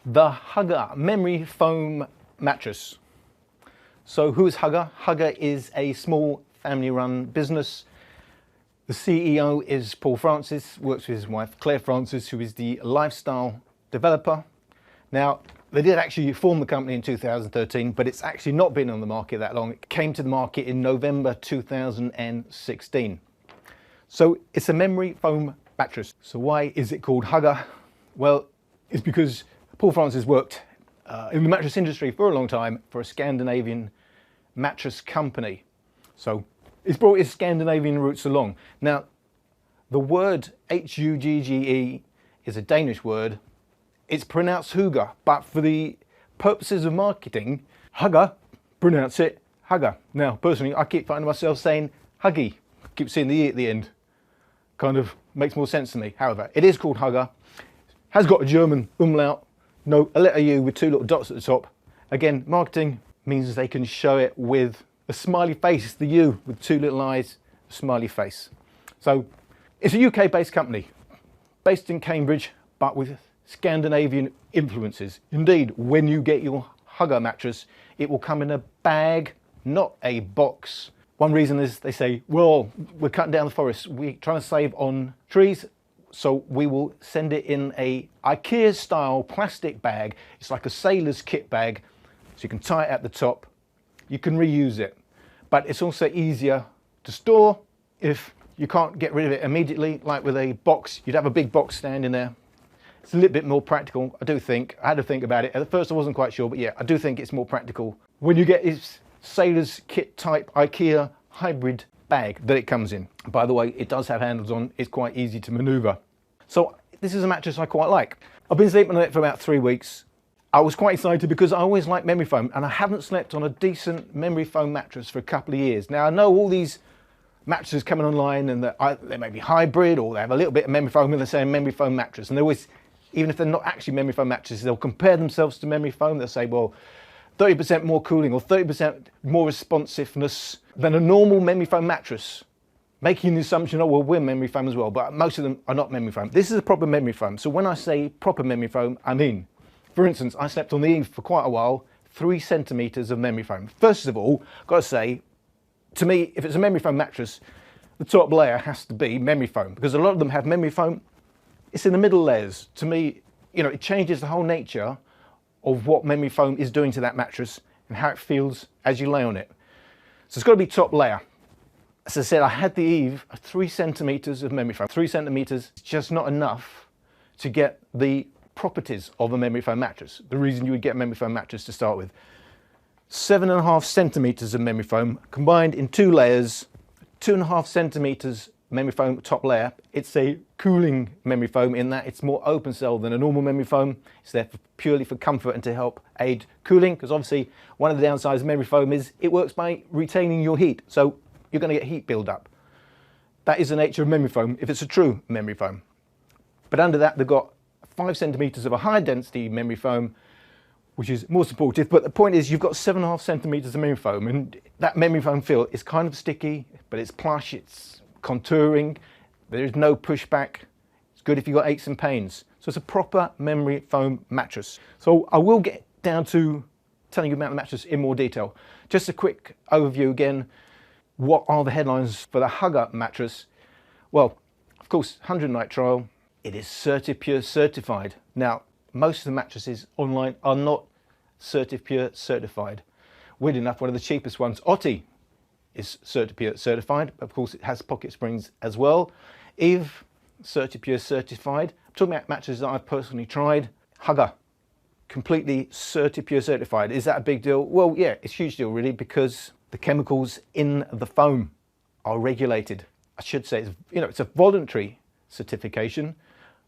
The Hugge memory foam mattress. So who is Hugge? Hugge is a small family-run business. The CEO is Paul Francis, works with his wife Claire Francis, who is the lifestyle developer. Now, they did actually form the company in 2013, but it's actually not been on the market that long. It came to the market in November 2016. So it's a memory foam mattress. So why is it called Hugge? Well, it's because Paul Francis worked in the mattress industry for a long time for a Scandinavian mattress company. So it's brought his Scandinavian roots along. Now, the word H-U-G-G-E is a Danish word. It's pronounced Hugge, but for the purposes of marketing, Hugge, pronounce it Hugge. Now, personally, I keep finding myself saying Huggy. I keep seeing the E at the end. Kind of makes more sense to me. However, it is called Hugge. Has got a German umlaut, no, a letter U with two little dots at the top. Again, marketing means they can show it with a smiley face, the U with two little eyes, a smiley face. So it's a UK-based company, based in Cambridge, but with Scandinavian influences. Indeed, when you get your Hugge mattress, it will come in a bag, not a box. One reason is they say, well, we're cutting down the forest, we're trying to save on trees, so we will send it in a IKEA-style plastic bag. It's like a sailor's kit bag, so you can tie it at the top. You can reuse it, but it's also easier to store if you can't get rid of it immediately. Like with a box, you'd have a big box stand in there. It's a little bit more practical, I do think. I had to think about it. At first I wasn't quite sure, but yeah, I do think it's more practical when you get this sailor's kit type IKEA hybrid bag that it comes in. By the way, it does have handles on, it's quite easy to maneuver. So this is a mattress I quite like. I've been sleeping on it for about 3 weeks. I was quite excited because I always like memory foam, and I haven't slept on a decent memory foam mattress for a couple of years. Now I know all these mattresses coming online and they may be hybrid or they have a little bit of memory foam and they're saying memory foam mattress, and they always, even if they're not actually memory foam mattresses, they'll compare themselves to memory foam. They'll say, well, 30% more cooling or 30% more responsiveness than a normal memory foam mattress, making the assumption, oh, well, we're memory foam as well, but most of them are not memory foam. This is a proper memory foam. So when I say proper memory foam, I mean, for instance, I slept on the eve for quite a while, 3 centimeters of memory foam. First of all, I've got to say, to me, if it's a memory foam mattress, the top layer has to be memory foam, because a lot of them have memory foam. It's in the middle layers. To me, you know, it changes the whole nature of what memory foam is doing to that mattress and how it feels as you lay on it. So it's got to be top layer. As I said, I had the eve of 3 centimeters of memory foam. 3 centimeters is just not enough to get the properties of a memory foam mattress. The reason you would get a memory foam mattress to start with. 7.5 centimeters of memory foam combined in 2 layers, 2.5 centimeters memory foam top layer. It's a cooling memory foam in that it's more open cell than a normal memory foam. It's there purely for comfort and to help aid cooling, because obviously one of the downsides of memory foam is it works by retaining your heat, so you're going to get heat build up. That is the nature of memory foam if it's a true memory foam. But under that they've got 5 centimeters of a high density memory foam, which is more supportive. But the point is, you've got 7.5 centimeters of memory foam, and that memory foam feel is kind of sticky, but it's plush, it's contouring, there is no pushback. It's good if you've got aches and pains. So it's a proper memory foam mattress. So I will get down to telling you about the mattress in more detail. Just a quick overview again. What are the headlines for the Hugge mattress? Well, of course, 100 night trial. It is CertiPur certified. Now, most of the mattresses online are not CertiPur certified. Weird enough, one of the cheapest ones, Otti, is CertiPur certified. Of course, it has pocket springs as well. Eve, CertiPur certified. I'm talking about mattresses that I've personally tried. Hugge, completely CertiPur certified. Is that a big deal? Well, yeah, it's a huge deal really, because the chemicals in the foam are regulated. I should say, it's a voluntary certification,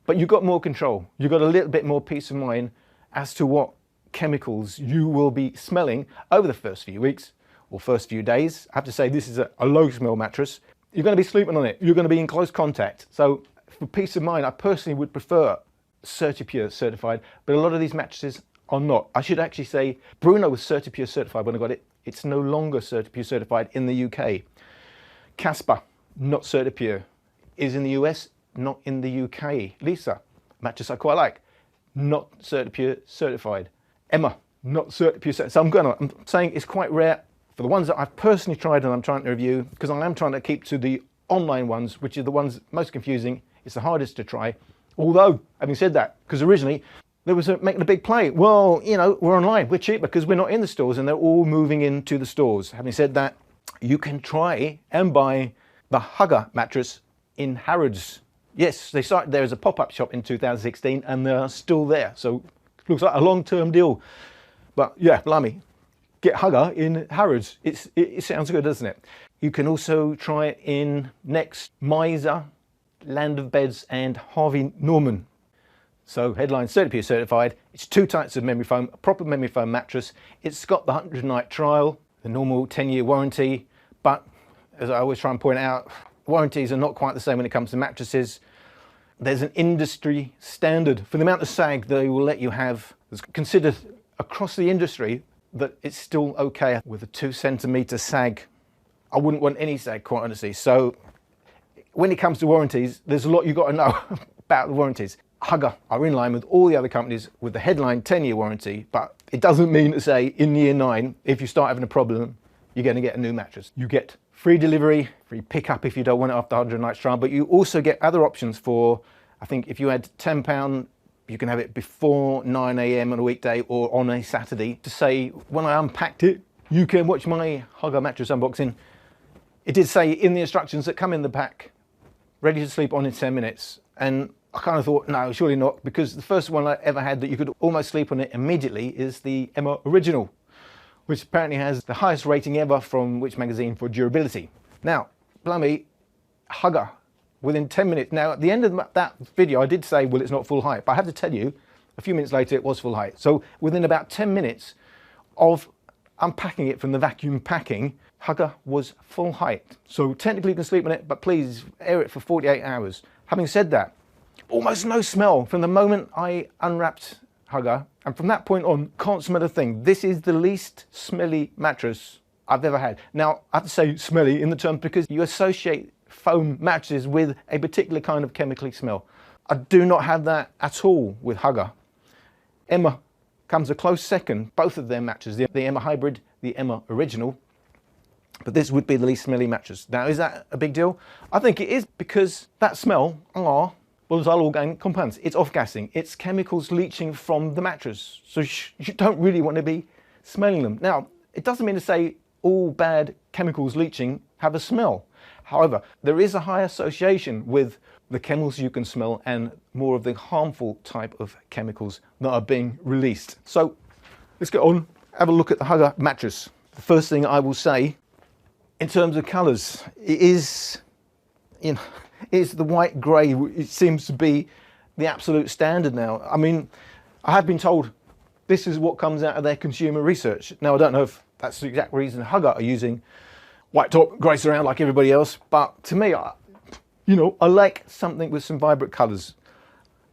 but you've got more control. You've got a little bit more peace of mind as to what chemicals you will be smelling over the first few weeks or first few days. I have to say, this is a low smell mattress. You're going to be sleeping on it. You're going to be in close contact. So for peace of mind, I personally would prefer CertiPur certified, but a lot of these mattresses are not. I should actually say Bruno was CertiPur certified when I got it. It's no longer CertiPur certified in the UK. Casper, not CertiPur, is in the US, not in the UK. Lisa, mattress I quite like, not CertiPur certified. Emma, not CertiPur certified. So I'm saying it's quite rare for the ones that I've personally tried and I'm trying to review, because I am trying to keep to the online ones, which are the ones most confusing. It's the hardest to try. Although, having said that, because originally there was making a big play. Well, you know, we're online, we're cheaper because we're not in the stores, and they're all moving into the stores. Having said that, you can try and buy the Hugge mattress in Harrods. Yes, they started there as a pop-up shop in 2016 and they're still there. So it looks like a long-term deal. But yeah, blimey, get Hugge in Harrods. It sounds good, doesn't it? You can also try it in Next, Miser, Land of Beds and Harvey Norman. So headline CertiPur certified. It's 2 types of memory foam, a proper memory foam mattress. It's got the 100-night trial, the normal 10-year warranty, but as I always try and point out, warranties are not quite the same when it comes to mattresses. There's an industry standard for the amount of sag they will let you have. It's considered across the industry that it's still okay with a 2-centimeter sag. I wouldn't want any sag, quite honestly. So when it comes to warranties, there's a lot you've got to know about the warranties. Hugge are in line with all the other companies with the headline 10-year warranty, but it doesn't mean to say in year 9, if you start having a problem, you're going to get a new mattress. You get free delivery, free pickup if you don't want it after 100 nights trial, but you also get other options for, I think if you had £10, you can have it before 9 AM on a weekday or on a Saturday. To say, when I unpacked it, you can watch my Hugge mattress unboxing. It did say in the instructions that come in the pack, ready to sleep on in 10 minutes. And I kind of thought, no, surely not, because the first one I ever had that you could almost sleep on it immediately is the Emma Original, which apparently has the highest rating ever from which magazine for durability. Now, blimey, Hugge, within 10 minutes. Now, at the end of that video, I did say, well, it's not full height, but I have to tell you, a few minutes later, it was full height. So within about 10 minutes of unpacking it from the vacuum packing, Hugge was full height. So technically you can sleep on it, but please air it for 48 hours. Having said that, almost no smell from the moment I unwrapped Hugge, and from that point on, can't smell a thing. This is the least smelly mattress I've ever had. Now, I have to say smelly in the term because you associate foam mattresses with a particular kind of chemically smell. I do not have that at all with Hugge. Emma comes a close second, both of their mattresses, the Emma Hybrid, the Emma Original, but this would be the least smelly mattress. Now, is that a big deal? I think it is, because that smell, volatile organic compounds, it's off-gassing, it's chemicals leaching from the mattress, so you don't really want to be smelling them. Now, it doesn't mean to say all bad chemicals leaching have a smell. However, there is a high association with the chemicals you can smell and more of the harmful type of chemicals that are being released. So let's get on, have a look at the Hugge mattress. The first thing I will say, in terms of colours, it is, is the white grey. It seems to be the absolute standard now. I mean, I have been told this is what comes out of their consumer research. Now, I don't know if that's the exact reason Hugge are using white top, grey surround like everybody else, but to me, I like something with some vibrant colours.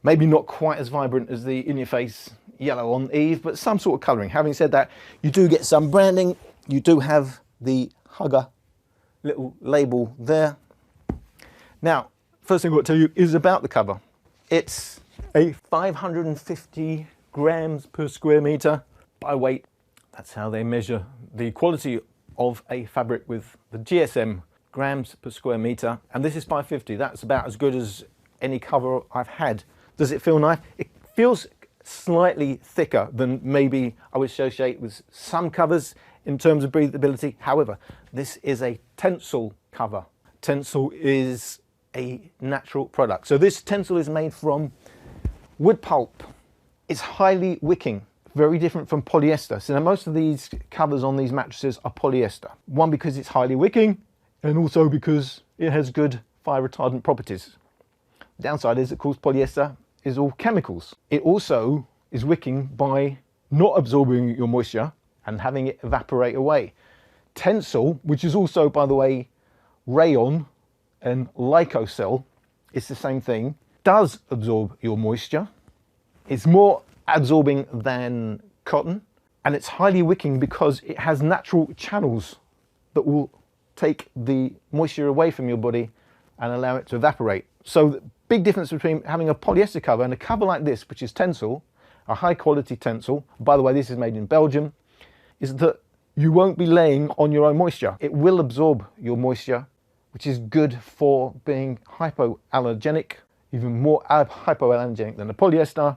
Maybe not quite as vibrant as the in-your-face yellow on Eve, but some sort of colouring. Having said that, you do get some branding. You do have the Hugge little label there. Now, first thing I want to tell you is about the cover. It's a 550 grams per square metre by weight. That's how they measure the quality of a fabric with the GSM, grams per square metre. And this is 550. That's about as good as any cover I've had. Does it feel nice? It feels slightly thicker than maybe I would associate with some covers in terms of breathability. However, this is a Tencel cover. Tencel is a natural product. So this Tencel is made from wood pulp. It's highly wicking, very different from polyester. So now most of these covers on these mattresses are polyester. One, because it's highly wicking, and also because it has good fire retardant properties. The downside is, of course, polyester is all chemicals. It also is wicking by not absorbing your moisture and having it evaporate away. Tencel, which is also, by the way, rayon and lyocell, it's the same thing, does absorb your moisture. It's more absorbing than cotton, and it's highly wicking because it has natural channels that will take the moisture away from your body and allow it to evaporate. So the big difference between having a polyester cover and a cover like this, which is Tencel, a high quality tensile, by the way this is made in Belgium, is that you won't be laying on your own moisture. It will absorb your moisture, which is good for being hypoallergenic, even more hypoallergenic than the polyester.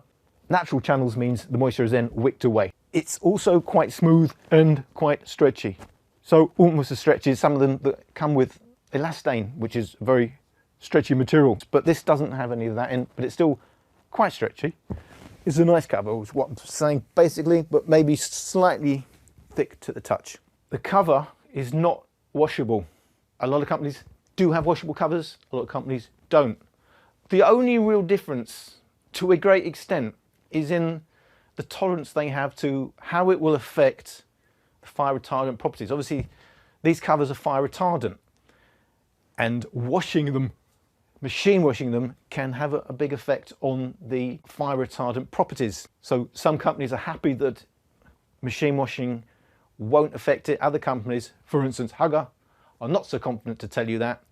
Natural channels means the moisture is then wicked away. It's also quite smooth and quite stretchy. So almost as stretchy as some of them that come with elastane, which is very stretchy material. But this doesn't have any of that in, but it's still quite stretchy. It's a nice cover, is what I'm saying basically, but maybe slightly thick to the touch. The cover is not washable. A lot of companies do have washable covers, a lot of companies don't. The only real difference, to a great extent, is in the tolerance they have to how it will affect the fire retardant properties. Obviously, these covers are fire retardant, and washing them, machine washing them, can have a big effect on the fire retardant properties. So some companies are happy that machine washing won't affect it. Other companies, for instance Hugga, are not so confident to tell you that.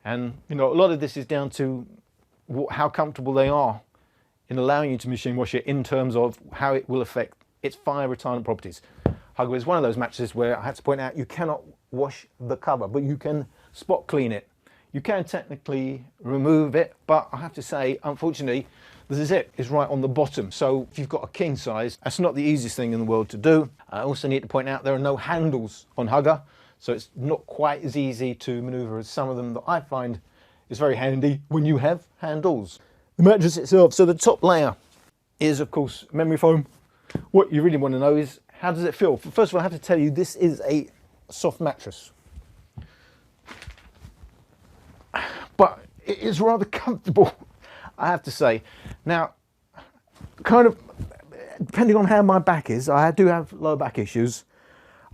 And you know, a lot of this is down to how comfortable they are in allowing you to machine wash it in terms of how it will affect its fire retardant properties. Hugga is one of those mattresses where I have to point out you cannot wash the cover, but you can spot clean it. You can technically remove it, but I have to say, unfortunately, the zip is right on the bottom. So if you've got a king size, that's not the easiest thing in the world to do. I also need to point out there are no handles on Hugga, so it's not quite as easy to maneuver as some of them that I find is very handy when you have handles. The mattress itself, so the top layer is of course memory foam. What you really want to know is, how does it feel? First of all, I have to tell you, this is a soft mattress, but it is rather comfortable, I have to say. Now, kind of depending on how my back is, I do have lower back issues.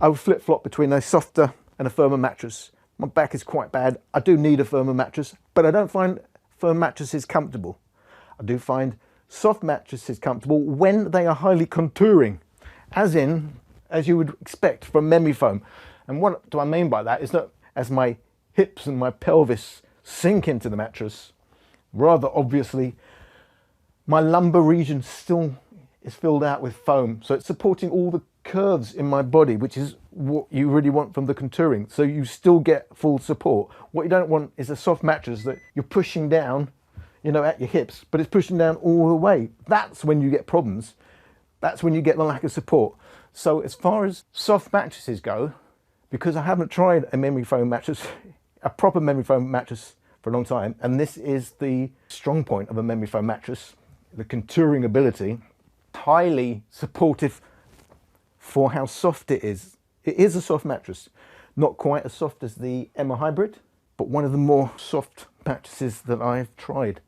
I would flip-flop between a softer and a firmer mattress. My back is quite bad. I do need a firmer mattress, but I don't find firm mattresses comfortable. I do find soft mattresses comfortable when they are highly contouring, as you would expect from memory foam. And what do I mean by that is that as my hips and my pelvis sink into the mattress, rather obviously, my lumbar region still is filled out with foam. So it's supporting all the curves in my body, which is what you really want from the contouring. So you still get full support. What you don't want is a soft mattress that you're pushing down, you know, at your hips, but it's pushing down all the way. That's when you get problems. That's when you get the lack of support. So as far as soft mattresses go, because I haven't tried a memory foam mattress, a proper memory foam mattress for a long time, and this is the strong point of a memory foam mattress, the contouring ability, highly supportive for how soft it is. It is a soft mattress, not quite as soft as the Emma Hybrid, but one of the more soft mattresses that I've tried.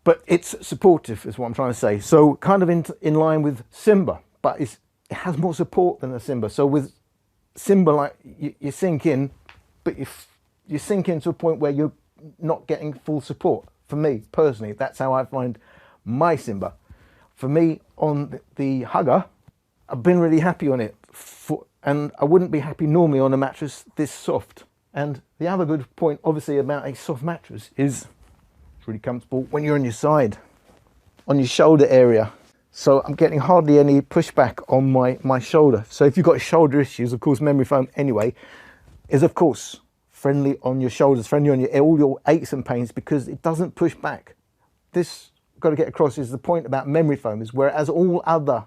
But it's supportive is what I'm trying to say. So kind of in line with Simba, but it has more support than a Simba. So with Simba, like you sink in, but if you sink in to a point where you're not getting full support. For me personally, that's how I find my Simba. For me, on the Hugga, I've been really happy on it, and I wouldn't be happy normally on a mattress this soft. And the other good point, obviously, about a soft mattress is it's really comfortable when you're on your side, on your shoulder area. So I'm getting hardly any pushback on my shoulder. So if you've got shoulder issues, of course, memory foam anyway is of course friendly on your shoulders, friendly on all your aches and pains, because it doesn't push back. This, got to get across, is the point about memory foam, is whereas all other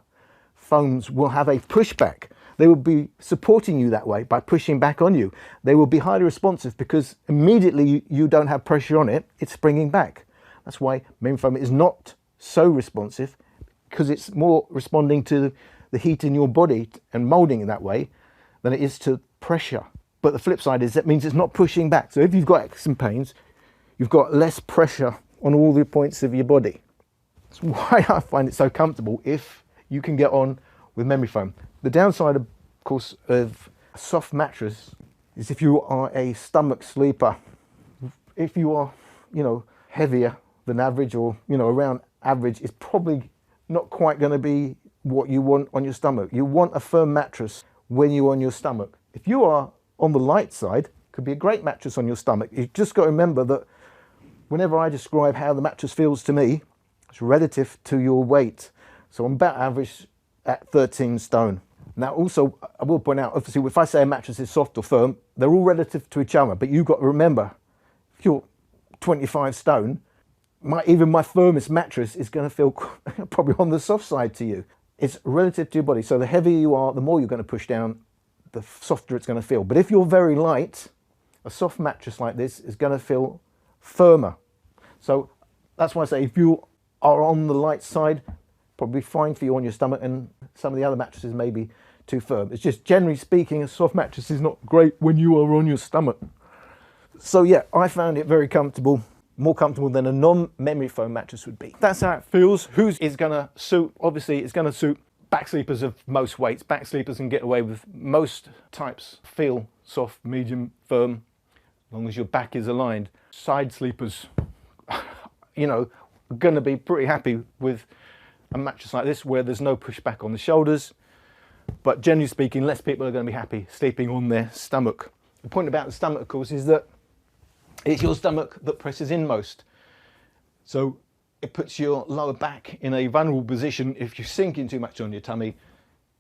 foams will have a pushback, they will be supporting you that way by pushing back on you. They will be highly responsive because immediately you don't have pressure on it, it's springing back. That's why memory foam is not so responsive, because it's more responding to the heat in your body and molding in that way than it is to pressure. But the flip side is that means it's not pushing back. So if you've got aches and pains, you've got less pressure on all the points of your body. That's why I find it so comfortable if you can get on with memory foam. The downside, of course, of a soft mattress is if you are a stomach sleeper. If you are, you know, heavier than average, or, you know, around average, it's probably not quite going to be what you want on your stomach. You want a firm mattress when you're on your stomach. If you are on the light side, it could be a great mattress on your stomach. You've just got to remember that whenever I describe how the mattress feels to me, it's relative to your weight. So I'm about average at 13 stone. Now also, I will point out, obviously, if I say a mattress is soft or firm, they're all relative to each other, but you've got to remember, if you're 25 stone, even my firmest mattress is going to feel probably on the soft side to you. It's relative to your body, so the heavier you are, the more you're going to push down, the softer it's going to feel. But if you're very light, a soft mattress like this is going to feel firmer. So that's why I say if you are on the light side, probably fine for you on your stomach, and some of the other mattresses may be too firm. It's just, generally speaking, a soft mattress is not great when you are on your stomach. So yeah, I found it very comfortable, more comfortable than a non-memory foam mattress would be. That's how it feels. Who's is going to suit? Obviously, it's going to suit back sleepers of most weights. Back sleepers can get away with most types. Feel soft, medium, firm, as long as your back is aligned. Side sleepers, you know, are going to be pretty happy with a mattress like this where there's no pushback on the shoulders. But generally speaking, less people are going to be happy sleeping on their stomach. The point about the stomach, of course, is that it's your stomach that presses in most. So it puts your lower back in a vulnerable position. If you're sinking too much on your tummy,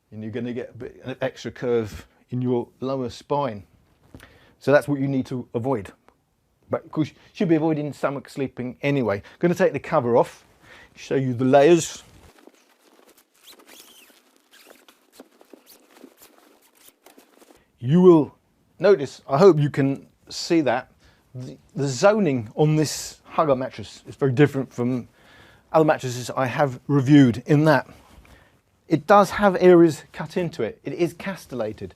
and you're going to get a bit of extra curve in your lower spine. So that's what you need to avoid. But of course, you should be avoiding stomach sleeping anyway. I'm going to take the cover off, show you the layers. You will notice, I hope you can see that, the zoning on this Hugge mattress is very different from other mattresses I have reviewed, in that it does have areas cut into it. It is castellated,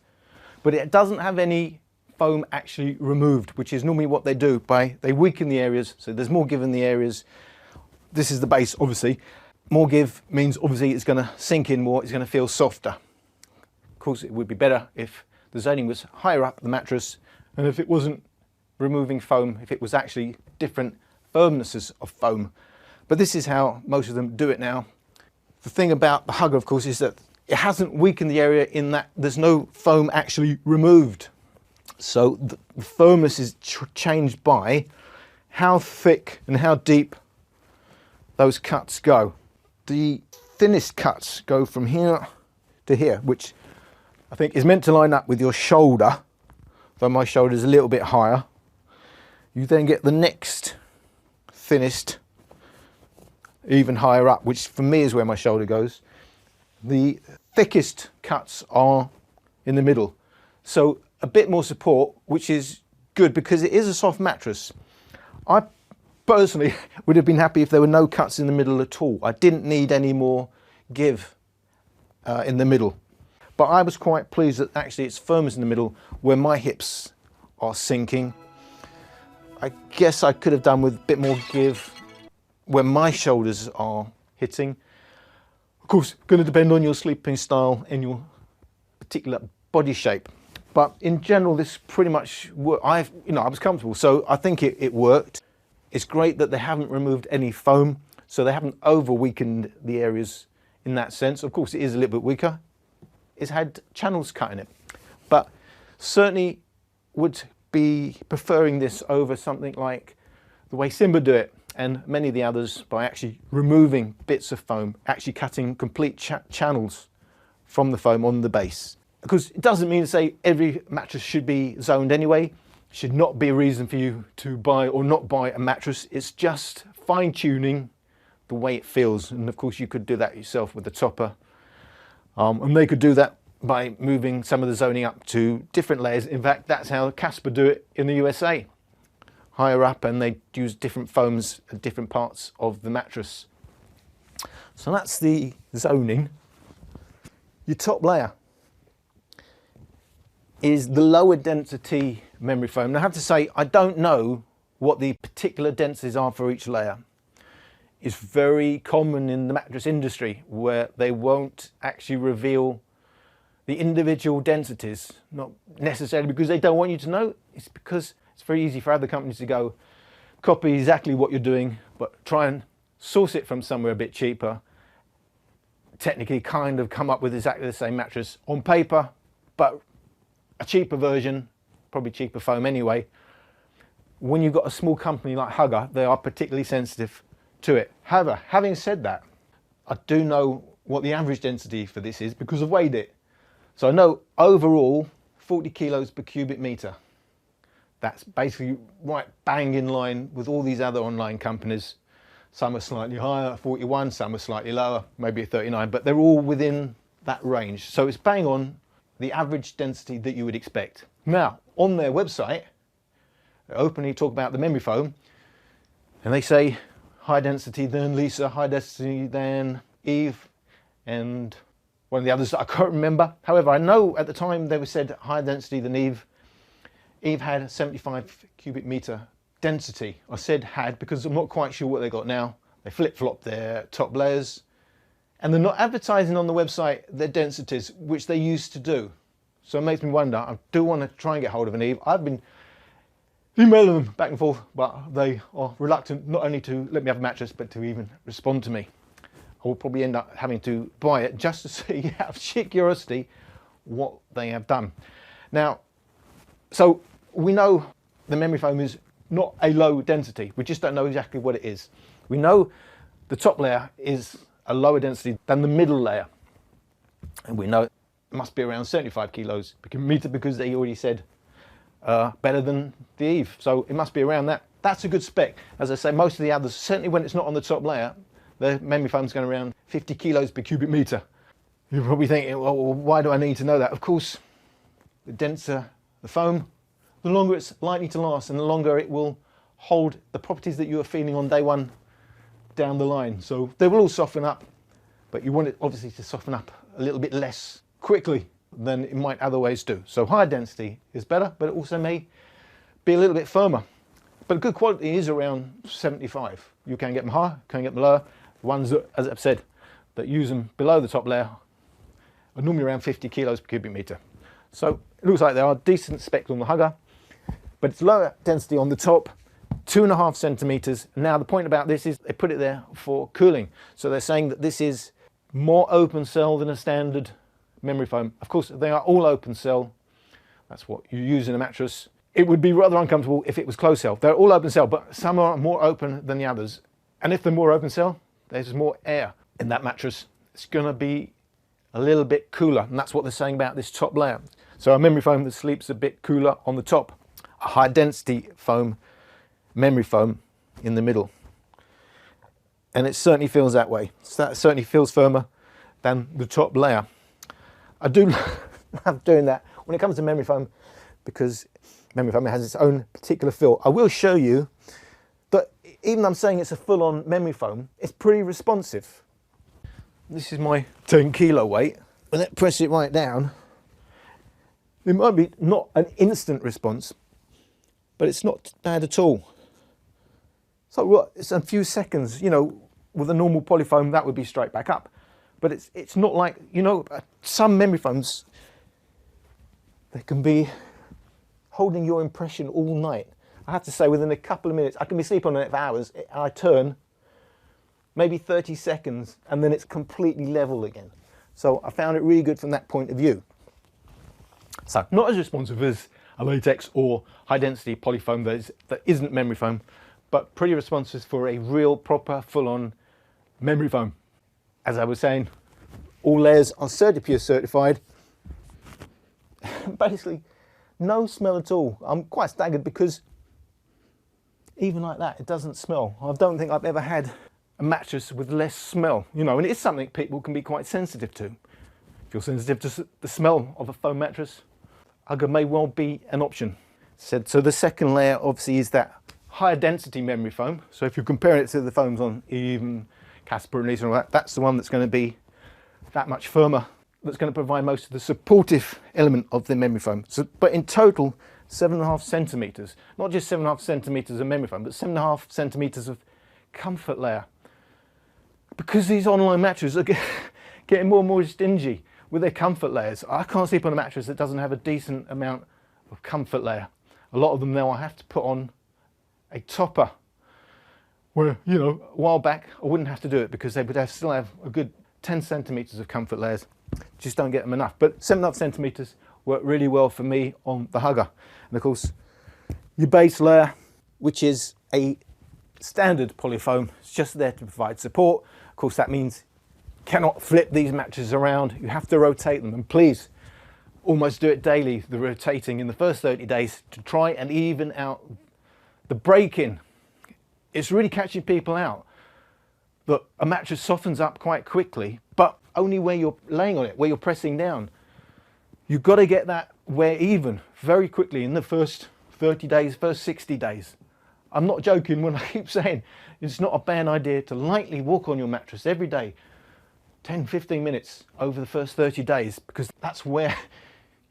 but it doesn't have any foam actually removed, which is normally what they do. They weaken the areas, so there's more give in the areas. This is the base, obviously. More give means obviously it's going to sink in more, it's going to feel softer. Of course, it would be better if the zoning was higher up the mattress, and if it wasn't removing foam, if it was actually different firmnesses of foam. But this is how most of them do it now. The thing about the Hugge, of course, is that it hasn't weakened the area in that there's no foam actually removed. So the firmness is changed by how thick and how deep those cuts go. The thinnest cuts go from here to here, which I think is meant to line up with your shoulder, though my shoulder is a little bit higher. You then get the next thinnest even higher up, which for me is where my shoulder goes. The thickest cuts are in the middle. So a bit more support, which is good because it is a soft mattress. I personally would have been happy if there were no cuts in the middle at all. I didn't need any more give in the middle. But I was quite pleased that actually it's firmest in the middle where my hips are sinking. I guess I could have done with a bit more give where my shoulders are hitting. Of course, going to depend on your sleeping style and your particular body shape. But in general, this pretty much worked. I was comfortable, so I think it worked. It's great that they haven't removed any foam, so they haven't over weakened the areas in that sense. Of course, it is a little bit weaker. It's had channels cut in it, but certainly would be preferring this over something like the way Simba do it, and many of the others, by actually removing bits of foam, actually cutting complete channels from the foam on the base. Because it doesn't mean to say every mattress should be zoned anyway. It should not be a reason for you to buy or not buy a mattress. It's just fine-tuning the way it feels. And of course you could do that yourself with the topper. And they could do that by moving some of the zoning up to different layers. In fact, that's how Casper do it in the USA. Higher up, and they use different foams at different parts of the mattress. So that's the zoning. Your top layer is the lower density memory foam. Now I have to say, I don't know what the particular densities are for each layer. It's very common in the mattress industry where they won't actually reveal the individual densities, not necessarily because they don't want you to know, it's because it's very easy for other companies to go copy exactly what you're doing, but try and source it from somewhere a bit cheaper. Technically kind of come up with exactly the same mattress on paper, but a cheaper version, probably cheaper foam anyway. When you've got a small company like Hugge, they are particularly sensitive to it. However, having said that, I do know what the average density for this is because I've weighed it. So I know overall 40 kilos per cubic meter. That's basically right bang in line with all these other online companies. Some are slightly higher, 41, some are slightly lower, maybe a 39, but they're all within that range. So it's bang on the average density that you would expect. Now, on their website, they openly talk about the memory foam, and they say high density than Lisa, high density than Eve, and one of the others that I can't remember. However, I know at the time they were said higher density than Eve. Eve had 75 cubic meter density. I said had because I'm not quite sure what they got now. They flip-flop their top layers, and they're not advertising on the website their densities, which they used to do. So it makes me wonder. I do want to try and get hold of an Eve. I've been emailing them back and forth, but they are reluctant not only to let me have a mattress, but to even respond to me. I will probably end up having to buy it just to see, out of sheer curiosity, what they have done. Now, so we know the memory foam is not a low density. We just don't know exactly what it is. We know the top layer is a lower density than the middle layer. And we know it must be around 75 kilos per cubic meter because they already said better than the Eve. So it must be around that. That's a good spec. As I say, most of the others, certainly when it's not on the top layer, the memory foam's going around 50 kilos per cubic meter. You're probably thinking, well, why do I need to know that? Of course, the denser the foam, the longer it's likely to last and the longer it will hold the properties that you are feeling on day one down the line. So they will all soften up, but you want it obviously to soften up a little bit less quickly than it might otherwise do. So higher density is better, but it also may be a little bit firmer. But good quality is around 75. You can get them higher, can get them lower. The ones that, as I've said, that use them below the top layer are normally around 50 kilos per cubic meter. So it looks like they are decent specs on the Hugga, but it's lower density on the top, 2.5 centimeters. Now the point about this is they put it there for cooling. So they're saying that this is more open cell than a standard memory foam. Of course, they are all open cell. That's what you use in a mattress. It would be rather uncomfortable if it was closed cell. They're all open cell, but some are more open than the others. And if they're more open cell, there's more air in that mattress. It's going to be a little bit cooler, and that's what they're saying about this top layer. So a memory foam that sleeps a bit cooler on the top, a high density foam, memory foam in the middle. And it certainly feels that way. So that certainly feels firmer than the top layer. I do love doing that when it comes to memory foam because memory foam has its own particular feel. I will show you that even though I'm saying it's a full-on memory foam, it's pretty responsive. This is my 10 kilo weight. When I press it right down, it might be not an instant response, but it's not bad at all. So what? It's a few seconds. You know, with a normal polyfoam, that would be straight back up. But it's not like, you know, some memory foams, they can be holding your impression all night. I have to say, within a couple of minutes, I can be sleeping on it for hours. I turn, maybe 30 seconds, and then it's completely level again. So I found it really good from that point of view. So not as responsive as a latex or high density polyfoam that isn't memory foam, but pretty responsive for a real proper full-on memory foam. As I was saying, all layers are CertiPur certified. Basically, no smell at all. I'm quite staggered because even like that, it doesn't smell. I don't think I've ever had a mattress with less smell, you know, and it's something people can be quite sensitive to. If you're sensitive to the smell of a foam mattress, Hugge may well be an option. So the second layer obviously is that higher density memory foam. So if you compare it to the foams on even Casper and Lisa and all that, that's the one that's going to be that much firmer, that's going to provide most of the supportive element of the memory foam. So, but in total, 7.5 centimeters, not just 7.5 centimeters of memory foam, but 7.5 centimeters of comfort layer. Because these online mattresses are getting more and more stingy with their comfort layers. I can't sleep on a mattress that doesn't have a decent amount of comfort layer. A lot of them now I have to put on a topper, where, you know, a while back I wouldn't have to do it because they would still have a good 10 centimeters of comfort layers. Just don't get them enough. But 7.5 centimeters work really well for me on the Hugge. And of course, your base layer, which is a standard polyfoam, it's just there to provide support. Of course, that means cannot flip these mattresses around. You have to rotate them, and please almost do it daily, the rotating in the first 30 days to try and even out the break-in. It's really catching people out. Look, a mattress softens up quite quickly, but only where you're laying on it, where you're pressing down. You've got to get that wear even very quickly in the first 30 days, first 60 days. I'm not joking when I keep saying it's not a bad idea to lightly walk on your mattress every day, 10, 15 minutes over the first 30 days, because that's where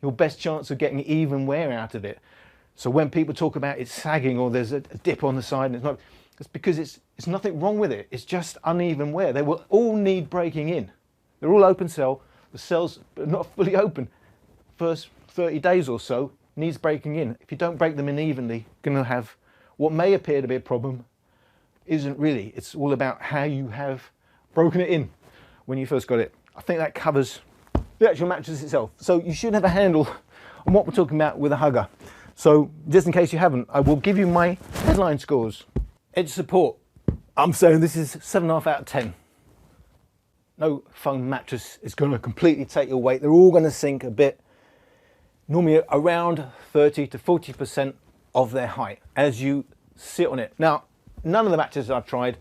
your best chance of getting even wear out of it. So when people talk about it's sagging or there's a dip on the side, and it's because it's nothing wrong with it. It's just uneven wear. They will all need breaking in. They're all open cell. The cells are not fully open. First 30 days or so needs breaking in. If you don't break them in evenly, you're going to have what may appear to be a problem isn't really. It's all about how you have broken it in when you first got it. I think that covers the actual mattress itself. So you should have a handle on what we're talking about with a Hugger. So just in case you haven't, I will give you my headline scores. Edge support, I'm saying this is 7.5 out of 10. No foam mattress is going to completely take your weight. They're all going to sink a bit, normally around 30 to 40% of their height as you sit on it. Now, none of the mattresses I've tried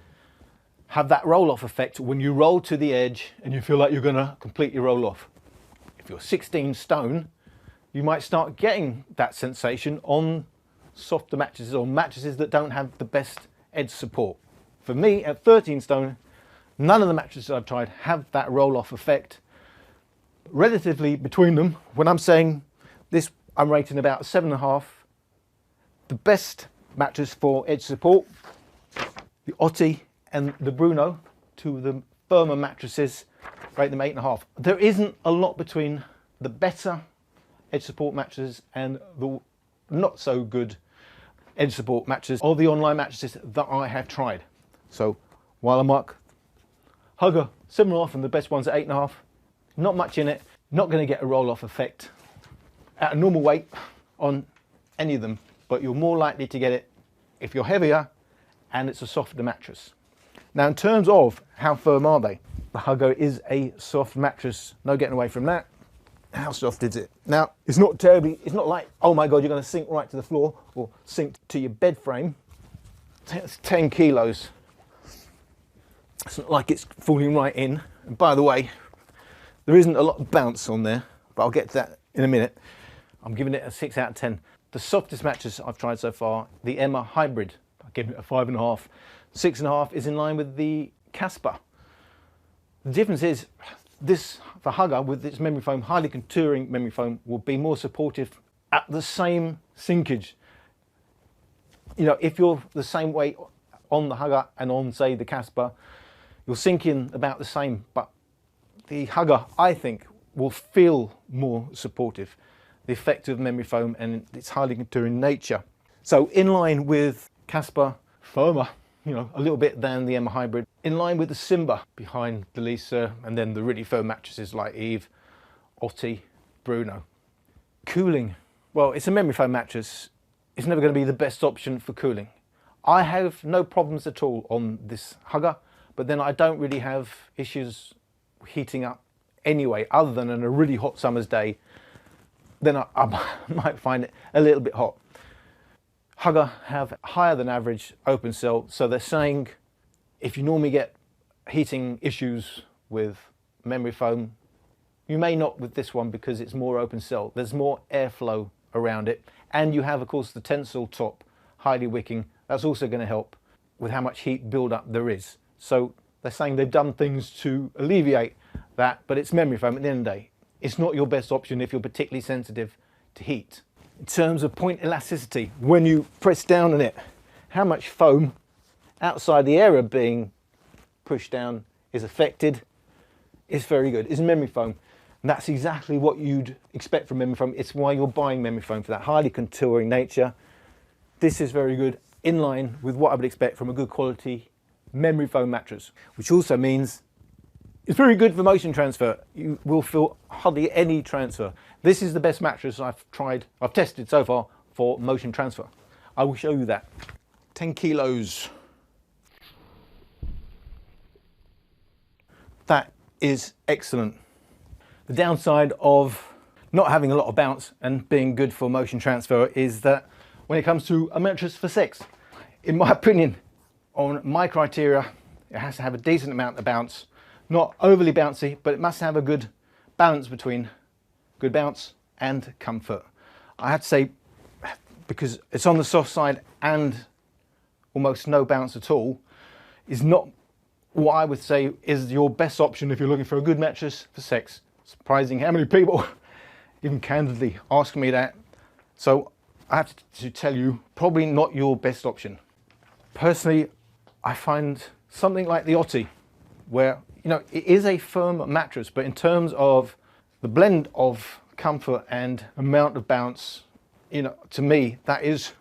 have that roll-off effect when you roll to the edge and you feel like you're going to completely roll off. If you're 16 stone, you might start getting that sensation on softer mattresses or mattresses that don't have the best edge support. For me, at 13 stone, none of the mattresses I've tried have that roll-off effect. Relatively between them, when I'm saying this, I'm rating about 7.5. The best mattress for edge support, the Otti and the Bruno, two of the firmer mattresses, rate them 8.5. There isn't a lot between the better edge support mattresses and the not so good edge support mattresses or the online mattresses that I have tried. So while I mark Hugger 7.5 and the best ones at 8.5, not much in it, not going to get a roll-off effect at a normal weight on any of them, but you're more likely to get it if you're heavier and it's a softer mattress. Now, in terms of how firm are they, the Hugger is a soft mattress, no getting away from that. How soft is it? Now, it's not terribly, it's not like, oh my God, you're going to sink right to the floor or sink to your bed frame. It's 10 kilos. It's not like it's falling right in. And by the way, there isn't a lot of bounce on there, but I'll get to that in a minute. I'm giving it a 6 out of 10. The softest mattress I've tried so far, the Emma Hybrid, I give it a 5.5. 6.5 is in line with the Casper. The difference is this, the Hugger with its memory foam, highly contouring memory foam, will be more supportive at the same sinkage. You know, if you're the same weight on the Hugger and on, say, the Casper, you'll sink in about the same, but the Hugger, I think, will feel more supportive. The effect of memory foam and its highly contouring nature. So in line with Casper, firmer, you know, a little bit than the Emma Hybrid. In line with the Simba behind the Lisa, and then the really firm mattresses like Eve, Otti, Bruno. Cooling, well, it's a memory foam mattress. It's never going to be the best option for cooling. I have no problems at all on this Hugger, but then I don't really have issues heating up anyway, other than on a really hot summer's day. Then I might find it a little bit hot. Hugger have higher than average open cell, so they're saying if you normally get heating issues with memory foam, you may not with this one because it's more open cell. There's more airflow around it, and you have, of course, the tensile top, highly wicking. That's also going to help with how much heat build-up there is. So they're saying they've done things to alleviate that, but it's memory foam at the end of the day. It's not your best option if you're particularly sensitive to heat. In terms of point elasticity, when you press down on it, how much foam outside the area being pushed down is affected, is very good. It's memory foam. And that's exactly what you'd expect from memory foam. It's why you're buying memory foam, for that highly contouring nature. This is very good, in line with what I would expect from a good quality memory foam mattress, which also means it's very good for motion transfer. You will feel hardly any transfer. This is the best mattress I've tested so far for motion transfer. I will show you that. 10 kilos. That is excellent. The downside of not having a lot of bounce and being good for motion transfer is that when it comes to a mattress for sex, in my opinion, on my criteria, it has to have a decent amount of bounce. Not overly bouncy, but it must have a good balance between good bounce and comfort. I have to say, because it's on the soft side and almost no bounce at all, is not what I would say is your best option if you're looking for a good mattress for sex. Surprising how many people even candidly ask me that. So I have to tell you, probably not your best option. Personally, I find something like the Otti, where, you know, it is a firm mattress, but in terms of the blend of comfort and amount of bounce, you know, to me, that is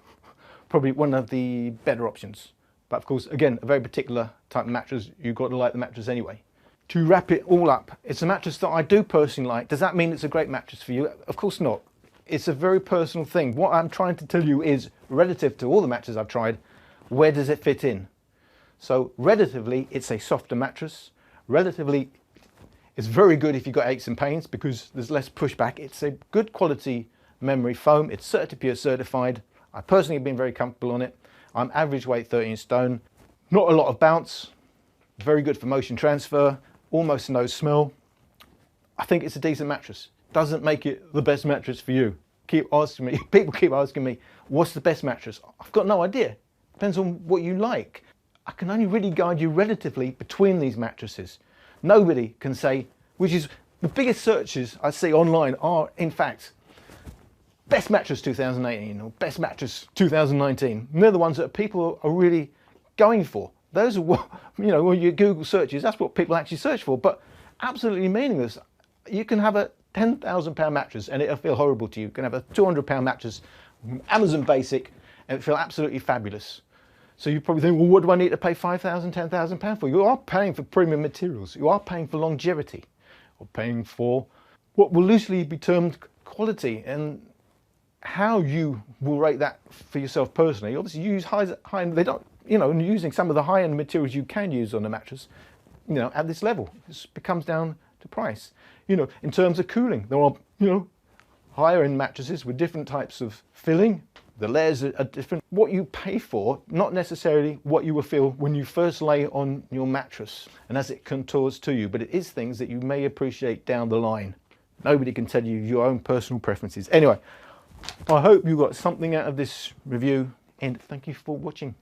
probably one of the better options. But of course, again, a very particular type of mattress. You've got to like the mattress anyway. To wrap it all up, it's a mattress that I do personally like. Does that mean it's a great mattress for you? Of course not. It's a very personal thing. What I'm trying to tell you is, relative to all the mattresses I've tried, where does it fit in? So relatively, it's a softer mattress. Relatively, it's very good if you've got aches and pains because there's less pushback. It's a good quality memory foam. It's CertiPur certified. I personally have been very comfortable on it. I'm average weight 13 stone. Not a lot of bounce. Very good for motion transfer. Almost no smell. I think it's a decent mattress. Doesn't make it the best mattress for you. Keep asking me, people keep asking me, what's the best mattress? I've got no idea. Depends on what you like. I can only really guide you relatively between these mattresses. Nobody can say, which is the biggest searches I see online are, in fact, best mattress 2018 or best mattress 2019. And they're the ones that people are really going for. Those are what, you know, when you Google searches, that's what people actually search for, but absolutely meaningless. You can have a £10,000 mattress and it'll feel horrible to you. You can have a £200 mattress, Amazon Basic, and it'll feel absolutely fabulous. So you probably think, well, what do I need to pay £5,000, £10,000 for? You are paying for premium materials. You are paying for longevity, or paying for what will loosely be termed quality, and how you will rate that for yourself personally. Obviously, you use high-end, they don't, you know, and using some of the high-end materials you can use on a mattress, you know, at this level. It becomes down to price. You know, in terms of cooling, there are, you know, higher-end mattresses with different types of filling. The layers are different. What you pay for, not necessarily what you will feel when you first lay on your mattress and as it contours to you, but it is things that you may appreciate down the line. Nobody can tell you your own personal preferences. Anyway, I hope you got something out of this review, and thank you for watching.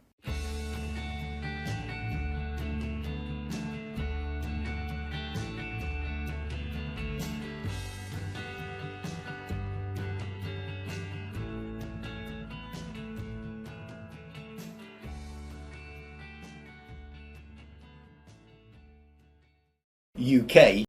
UK